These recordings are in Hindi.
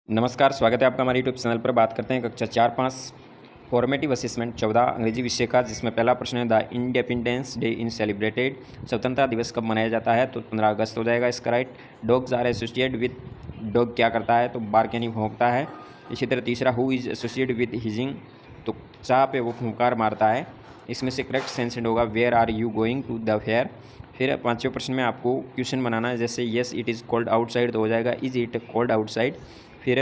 नमस्कार, स्वागत है आपका हमारे यूट्यूब चैनल पर। बात करते हैं कक्षा 4-5 फॉर्मेटिव असेसमेंट 14 अंग्रेजी विषय का, जिसमें पहला प्रश्न है the independence day in celebrated. स्वतंत्रता दिवस कब मनाया जाता है? तो 15 अगस्त हो जाएगा इसका right. Dogs are associate with, dog क्या करता है? तो बार्क यानी भौंकता है। इसी तरह तीसरा who is associate with hissing, तो चाह पे वो फुंकार मारता है। इसमें से करेक्ट सेंसेंट होगा where are you going to the fair. फिर पाँचवें प्रश्न में आपको क्वेश्चन बनाना है, जैसे yes it is cold outside तो हो जाएगा इज इट कोल्ड आउटसाइड। फिर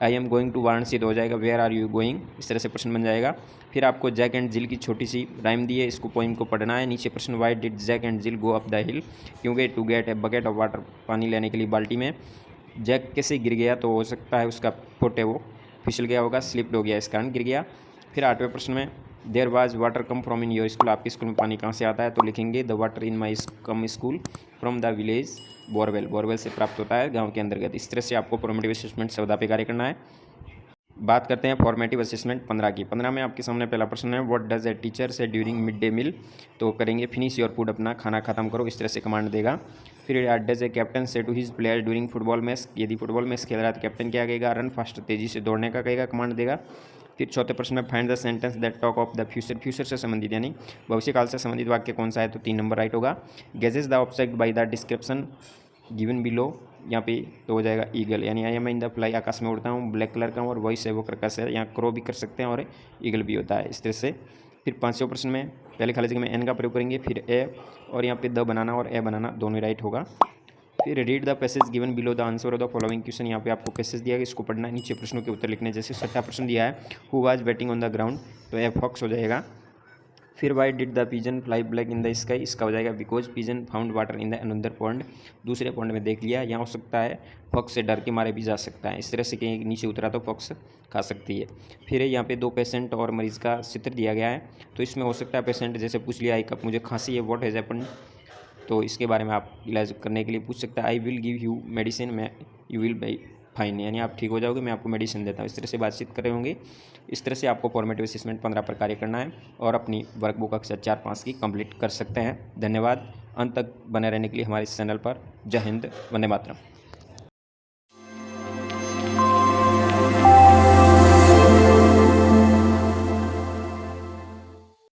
I am going to Varanasi तो हो जाएगा वेयर आर यू गोइंग। इस तरह से प्रश्न बन जाएगा। फिर आपको जैक एंड जिल की छोटी सी राइम दी है, इसको पोइम को पढ़ना है। नीचे प्रश्न वाई डिड जैक एंड जिल गो अप द हिल, क्योंकि to get a bucket of water, पानी लेने के लिए बाल्टी में। जैक कैसे गिर गया? तो हो सकता है उसका फुट है वो फिसल गया होगा, स्लिप्ड हो गया, इस कारण गिर गया। फिर आठवें प्रश्न में there was water come from in your school, आपके स्कूल में पानी कहाँ से आता है? तो लिखेंगे the water in my come school from the village borewell, borewell से प्राप्त होता है गांव के अंतर्गत। इस तरह से आपको फॉर्मेटिव असेसमेंट 14 पे कार्य करना है। बात करते हैं फॉर्मेटिव असेसमेंट 15 की। 15 में आपके सामने पहला प्रश्न है व्हाट डज ए टीचर से ड्यूरिंग मिड डे मील, तो करेंगे फिनिश योर फूड, अपना खाना खत्म करो, इस तरह से कमांड देगा। फिर does a captain say to his player during football match, यदि फुटबॉल मैच खेल रहा है तो कैप्टन क्या कहेगा? रन फास्ट, तेजी से दौड़ने का कहेगा, कमांड देगा। फिर चौथे प्रश्न में find the sentence that talk of the future, future से संबंधित यानी भविष्यकाल से संबंधित वाक्य कौन सा है? तो 3 नंबर राइट होगा। Guess the object by the description given below, यहाँ पे तो हो जाएगा ईगल, यानी I am in the fly, आकाश में उड़ता हूँ, ब्लैक कलर का हूँ, और वॉइस है वो कर्कश है, यहाँ क्रो भी कर सकते हैं और ईगल भी होता है, इस तरह से। फिर पाँचवें प्रश्न में पहले खाली जगह में एन का प्रयोग करेंगे, फिर ए और यहाँ पे द बनाना और ए बनाना दोनों राइट होगा। फिर read the passage given below the answer of the following question, यहाँ पे आपको पैसेज दिया है, इसको पढ़ना है, नीचे प्रश्नों के उत्तर लिखने। जैसे छठा प्रश्न दिया है who was waiting on the ground, तो ए फॉक्स हो जाएगा। फिर why did the pigeon fly black in the sky, इसका हो जाएगा because pigeon found water in the another pond, दूसरे पॉन्ड में देख लिया। यहाँ हो सकता है फॉक्स से डर के मारे भी जा सकता है, इस तरह से कहीं नीचे उतरा तो फॉक्स खा सकती है। फिर यहाँ पे 2 पेशेंट और मरीज़ का चित्र दिया गया है, तो इसमें हो सकता है पेशेंट जैसे पूछ लिया आई कब मुझे खांसी है, व्हाट हैज़ हैपेंड, तो इसके बारे में आप इलाज करने के लिए पूछ सकते हैं। I will give you medicine, मैं यू विल बाई फाइन, यानी आप ठीक हो जाओगे, मैं आपको मेडिसिन देता हूँ, इस तरह से बातचीत कर रहे होंगे। इस तरह से आपको फॉर्मेटिव असेसमेंट 15 पर कार्य करना है और अपनी वर्कबुक कक्षा 4-5 की कंप्लीट कर सकते हैं। धन्यवाद। अंत तक बने रहने के लिए हमारे इस चैनल पर। जय हिंद, वंदे मातरम।